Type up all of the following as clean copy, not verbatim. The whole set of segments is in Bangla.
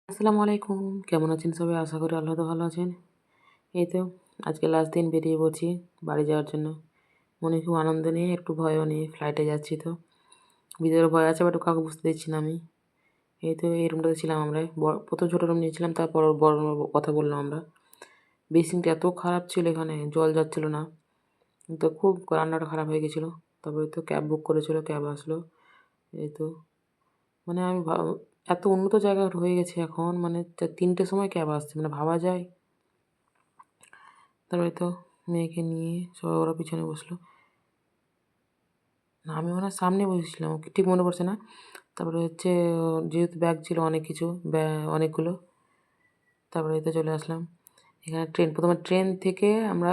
আসসালামু আলাইকুম। কেমন আছেন সবাই? আশা করি আল্লাহ তো ভালো আছেন। এই তো আজকে লাস্ট দিন বেরিয়ে পড়ছি বাড়ি যাওয়ার জন্য। মনে খুব আনন্দ নিয়ে একটু ভয়ও নিয়ে ফ্লাইটে যাচ্ছি তো। ভিতরে ভয় আছে বাট কাউকে বুঝতে দিচ্ছি না আমি। এই তো এই রুমটাতে ছিলাম আমরা। ১ম ছোট রুম নিয়েছিলাম তারপর বড় রুমের কথা বললাম আমরা। বেসিনটা এত খারাপ ছিল এখানে জল যাচ্ছিল না। তো খুব রান্নাটা খারাপ হয়ে গেছিলো। তারপরে তো ক্যাব বুক করেছিল, ক্যাব আসলো। এই তো মানে আমি এত উন্নত জায়গা হয়ে গেছে এখন মানে ৩টের সময় ক্যাব আসছে মানে ভাবা যায়? তারপরে তো মেয়েকে নিয়ে সবাই ওরা পিছনে বসলো। না আমি মনে হয় সামনে বসেছিলাম ওকে ঠিক মনে পড়ছে না। তারপরে হচ্ছে যেহেতু ব্যাগ ছিল অনেক কিছু অনেকগুলো। তারপরে এতে চলে আসলাম। এখানে প্রথমে ট্রেন থেকে আমরা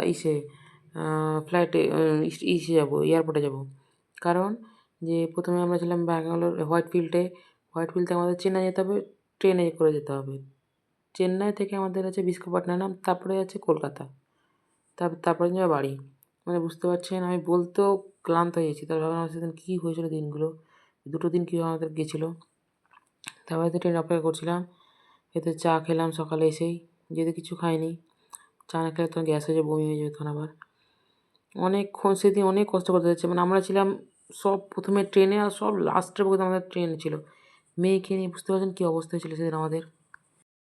ফ্লাইটে যাবো এয়ারপোর্টে যাবো। কারণ যে প্রথমে আমরা ছিলাম ব্যাঙ্গালোর হোয়াইট ফিল্ডে। হোয়াইট ফিল্ড থেকে আমাদের চেন্নাই যেতে হবে, ট্রেনে করে যেতে হবে। চেন্নাই থেকে আমাদের আছে বিশাখাপত্তনম, তারপরে আছে কলকাতা। তারপরে যাবে বাড়ি। মানে বুঝতে পারছেন আমি বলতেও ক্লান্ত হয়ে গেছি। তারপর ভাবলাম সেদিন কী হয়েছিল দিনগুলো। ২ দিন কীভাবে আমাদের গেছিলো। তারপরে তো ট্রেন অপেক্ষা করছিলাম। এতে চা খেলাম সকালে এসেই। যেহেতু কিছু খাইনি। চা না খেলে তো গ্যাস হয়ে যাবে, বমি হয়ে যাবে তখন আবার। অনেকক্ষণ সেদিন অনেক কষ্ট করতে হচ্ছে। মানে আমরা ছিলাম সব ১ম ট্রেনে আর সব লাস্টের পর্যন্ত আমাদের ট্রেন ছিল। মেয়েকে নিয়ে বুঝতে পারছেন কী অবস্থা ছিল সেদিন আমাদের।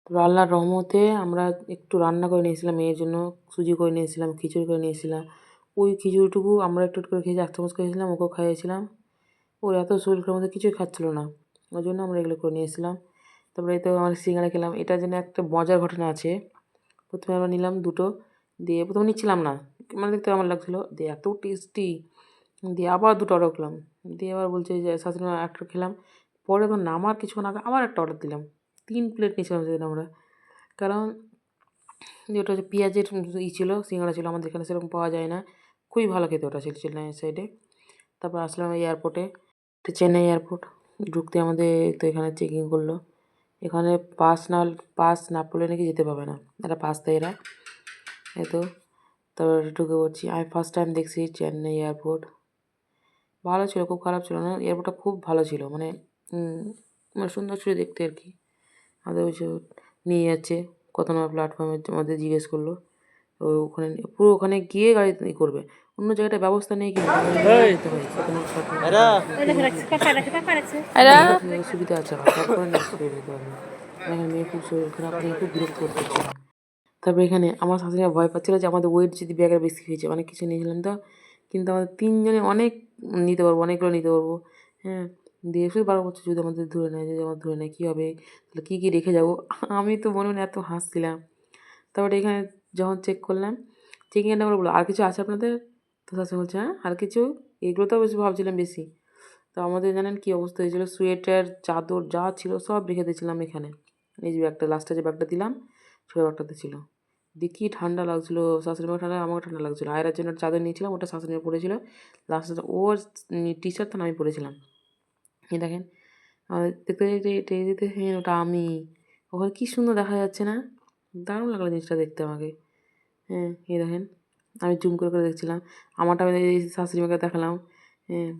তবে আল্লাহর রহমতে আমরা একটু রান্না করে নিয়েছিলাম মেয়ের জন্য। সুজি করে নিয়েছিলাম, খিচুড়ি করে নিয়েছিলাম। ওই খিচুড়িটুকু আমরা একটু করে খেয়েছি, ১ চামচ খেয়েছিলাম, ওকেও খাইয়েছিলাম। ওর এত শরীর খারাপ মধ্যে কিছুই খাচ্ছিল না। ওই জন্য আমরা এগুলো করে নিয়েছিলাম। তারপরে এই তো আমরা সিঙ্গারা খেলাম। এটা যেন একটা মজার ঘটনা আছে। ১ম আমরা নিলাম ২টো। দিয়ে ১ম নিচ্ছিলাম না। মানে দেখতে কেমন লাগছিলো। দিয়ে এত টেস্টি। দিয়ে আবার ২টো অর্ডার করলাম। দিয়ে আবার বলছে যে শাশুড়ি মা একটা খেলাম। পরে তো নামার কিছুক্ষণ আগে আবার একটা অর্ডার দিলাম। ৩ প্লেট নিয়েছিলাম সেদিন আমরা। কারণ যে ওটা হচ্ছে পেঁয়াজের ছিল, সিঙ্গাড়া ছিল। আমাদের এখানে সেরকম পাওয়া যায় না। খুবই ভালো খেতে ওটা ছিল চেন্নাইয়ের সাইডে। তারপর আসলাম এয়ারপোর্টে। চেন্নাই এয়ারপোর্ট। ঢুকতে আমাদের তো এখানে চেকিং করলো। এখানে পাস না পেলে নাকি যেতে পারবে না। একটা পাস দেয় এরা। এই তো তারপর ঢুকে পড়ছি। আমি ফার্স্ট টাইম দেখছি চেন্নাই এয়ারপোর্ট। ভালো ছিল, খুব খারাপ ছিল না। এয়ারপোর্টটা খুব ভালো ছিল। মানে মানে সুন্দর ছিল দেখতে আর কি। আমাদের ওই নিয়ে যাচ্ছে কত নম্বর প্ল্যাটফর্মে আমাদের জিজ্ঞেস করলো। ওখানে পুরো ওখানে গিয়ে গাড়ি করবে। অন্য জায়গাটায় ব্যবস্থা নেই কিন্তু যেতে হয় কত নম্বর প্ল্যাটফর্মে সুবিধা আছে আবার তারপরে নেক্সট যেতে পারবে। এখানে মেয়ে খুব শরীর খারাপ নিয়ে খুব বিরক্ত করতেছিল। তারপরে এখানে আমার শাশুড়িমা ভয় পাচ্ছিল যে আমাদের ওয়েট যদি ব্যাগের বেশি হয়েছে, অনেক কিছু নিয়েছিলাম তো। কিন্তু আমাদের ৩ জনে অনেক নিতে পারবো, অনেকগুলো নিতে পারবো। হ্যাঁ, দিয়ে শুধু বারবার বলছে যদি আমাদের ধরে নেয়, যদি আমাদের ধরে নেয় কী হবে? তাহলে কী রেখে যাবো? আমি তো মনে মনে এত হাসছিলাম। তারপরে এখানে যখন চেক করলাম, চেকিংয়ের আমরা বললো, "আর কিছু আছে আপনাদের?" তো শাশুড়ি বলছে, "হ্যাঁ, আর কিছু?" এগুলো তো বেশি ভাবছিলাম বেশি। তো আমাদের জানেন কী অবস্থা হয়েছিল? সোয়েটার, চাদর যা ছিল সব রেখে দিয়েছিলাম এখানে। এই যে ব্যাগটা লাস্টে যে ব্যাগটা দিলাম, ছোটো ব্যাগটাতে ছিল। দিয়ে কী ঠান্ডা লাগছিলো, শাশুড়িমাকে ঠান্ডা, আমাকে ঠান্ডা লাগছিলো। আয়রার জন্য চাদর নিয়েছিলাম, ওটা শাশুড়িমা পরেছিল। লাস্টে ওর টি-শার্ট তো আমি পরেছিলাম। এই দেখেন, দেখতে যেতে ওটা আমি। ওখানে কী সুন্দর দেখা যাচ্ছে না? দারুণ লাগলো জিনিসটা দেখতে আমাকে। হ্যাঁ, এই দেখেন আমি জুম করে দেখছিলাম। আমারটা আমি এই শাশুড়ি মাকে দেখালাম। হ্যাঁ,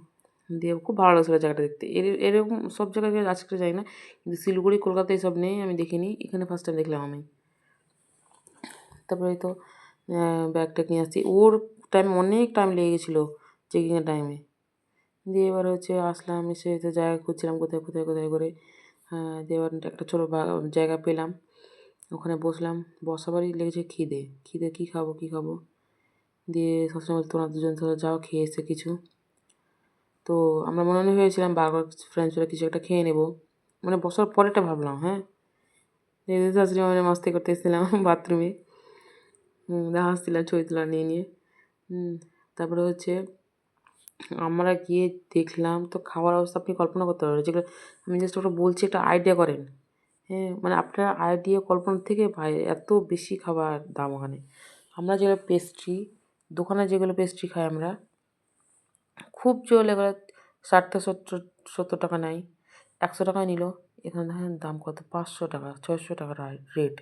দিয়ে খুব ভালো লাগছিলো জায়গাটা দেখতে। এরকম সব জায়গায় আজকে যাই না। কিন্তু শিলিগুড়ি, কলকাতায় এসব নেই, আমি দেখিনি। এখানে ফার্স্ট টাইম দেখলাম আমি। তারপরে তো ব্যাগ ট্যাগ নিয়ে আসছি। ওর অনেক টাইম লেগে গেছিলো চেকিংয়ের টাইমে। দিয়ে এবার হচ্ছে আসলাম, এসে তো জায়গা খুঁজছিলাম কোথায় করে। হ্যাঁ, দিয়ে এবার একটা ছোটো জায়গা পেলাম। ওখানে বসলাম। বসাবারই লেগেছে খিদে কী খাবো? দিয়ে সবসময় বলছে তোমরা দুজন যাও খেয়ে এসে কিছু। তো আমরা মনে হয়েছিলাম বার্গার, ফ্রেঞ্চ ফ্রাই কিছু একটা খেয়ে নেবো। মানে বসার পরেটা ভাবলাম, হ্যাঁ। শাশুড়ি মানে মাস্তি করতে এসেছিলাম বাথরুমে। হাসছিলাম ছবি তোলা নিয়ে। তারপরে হচ্ছে আমরা গিয়ে দেখলাম তো খাওয়ার অবস্থা আপনি কল্পনা করতে পারবেন। যেগুলো আমি জাস্ট ওটা বলছি একটা আইডিয়া করেন। হ্যাঁ, মানে আপনার আইডিয়া কল্পনার থেকে ভাই এত বেশি খাবার দাম ওখানে। আমরা যেগুলো পেস্ট্রি, দোকানে যেগুলো পেস্ট্রি খাই আমরা, খুব জোর লেগে ৬০ থেকে ৭০ টাকা নেয়। ১০০ টাকায় নিল। এখানে দেখেন দাম কত? ৫০০ টাকা, ৬০০ টাকা রেট।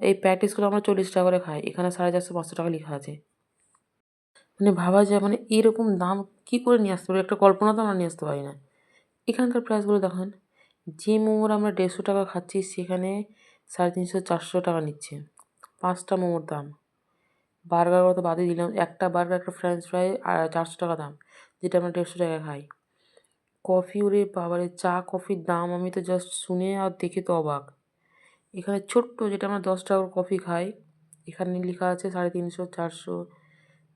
এই প্যাটিসগুলো আমরা ৪০ টাকা করে খাই। এখানে ৪৫০-৫০০ টাকা লেখা আছে। মানে ভাবা যায় মানে এরকম দাম কী করে নিয়ে আসতে পারি? একটা কল্পনা তো আমরা নিয়ে আসতে পারি না। এখানকার প্রাইসগুলো দেখেন। যে মোমোর আমরা 150 টাকা খাচ্ছি সেখানে 350-400 টাকা নিচ্ছে 5টা মোমোর দাম। বার্গার কথা বাদই দিলাম, একটা বার্গার একটা ফ্রেঞ্চ ফ্রাই 400 টাকা দাম, যেটা আমরা 150 টাকায় খাই। কফি, ওরে বাবারে, চা কফির দাম আমি তো জাস্ট শুনে আর দেখে তো অবাক। এখানে ছোট্ট যেটা আমরা 10 টাকার কফি খাই, এখানে লেখা আছে 350-400,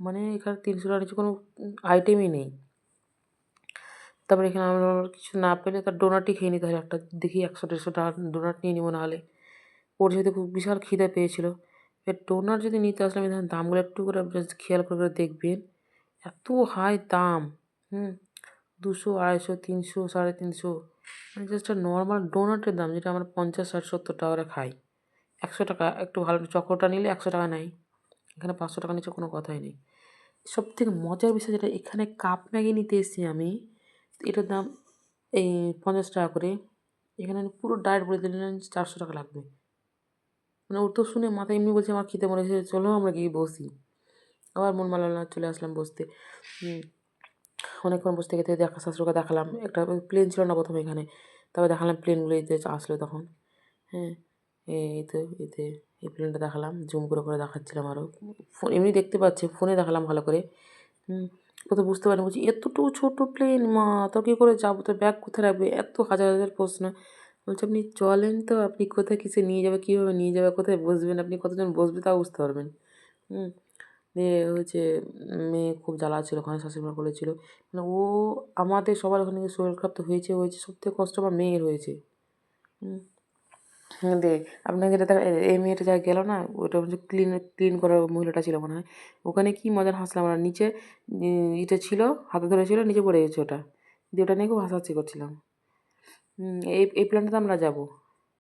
মানে এখানে 300 টাকার নিচে কোনো আইটেমই নেই। তারপরে এখানে আমরা কিছু না পেলে তার ডোনাটই খেয়ে নিতে হয় একটা, দেখি 100-150 টাকার ডোনাট নিয়ে নিবো নাহলে। ওর যেহেতু খুব বিশাল খিদে পেয়েছিল, এবার ডোনাট যদি নিতে আসলাম, এখানে দামগুলো একটু করে জাস্ট খেয়াল করে দেখবেন, এত হাই দাম। 200, 250, 300, 350, মানে জাস্ট নর্মাল ডোনাটের দাম, যেটা আমরা 50, 60, 70 টাকা করে খাই। 100 টাকা একটু ভালো চকোটা নিলে 100 টাকা নেয়, এখানে 500 টাকার নিচে কোনো কথাই নেই। সবথেকে মজার বিষয় যেটা, এখানে কাপ ম্যাগি নিতে এসেছি আমি, এটার দাম এই 50 টাকা করে। এখানে পুরো ডায়েট বলে দিলেন 400 টাকা লাগবে। মানে ওর তো শুনে মাথায় এমনি বলছে আমার খেতে মনে হয়েছে, চলো আমরা গিয়ে বসি। আবার মন মানল না, চলে আসলাম বসতে। অনেকক্ষণ বসতে থেকে শাশুড়িকে দেখালাম, একটা প্লেন ছিল না প্রথমে এখানে, তারপর দেখালাম প্লেনগুলো এতে আসলো তখন। হ্যাঁ, এই তো এতে এই প্লেনটা দেখালাম, জুম করে করে দেখাচ্ছিলাম আরও। ফোন এমনি দেখতে পাচ্ছে, ফোনে দেখালাম ভালো করে। ও তো বুঝতে পারিনি, বলছি এতটুকু ছোটো প্লেন মা, তো কী করে যাবো, তো ব্যাগ কোথায় রাখবে, এত হাজার হাজার প্রশ্ন। বলছে আপনি চলেন তো, আপনি কোথায় কিসে নিয়ে যাবে, কীভাবে নিয়ে যাবে, কোথায় বসবেন, আপনি কতজন বসবে তাও বুঝতে পারবেন। দিয়ে হচ্ছে মেয়ে খুব জ্বালা ছিল ওখানে, শাশুড়িমা বলেছিল, মানে ও আমাদের সবার ওখানে শরীর খারাপ তো হয়েছে হয়েছে, সবথেকে কষ্ট আমার মেয়ের হয়েছে। দেখ, আপনাকে যেটা দেখা, এই মেয়েটা যা গেল না, ওটা হচ্ছে ক্লিন করার মহিলাটা ছিল মনে হয়। ওখানে কি মজার হাসলাম আমরা, নিচে ইটা ছিল, হাতে ধরেছিল, নিচে পড়ে গেছে ওটা, দিয়ে ওটা নিয়ে খুব হাসাহাসি করছিলাম। এই প্ল্যানটাতে আমরা যাবো।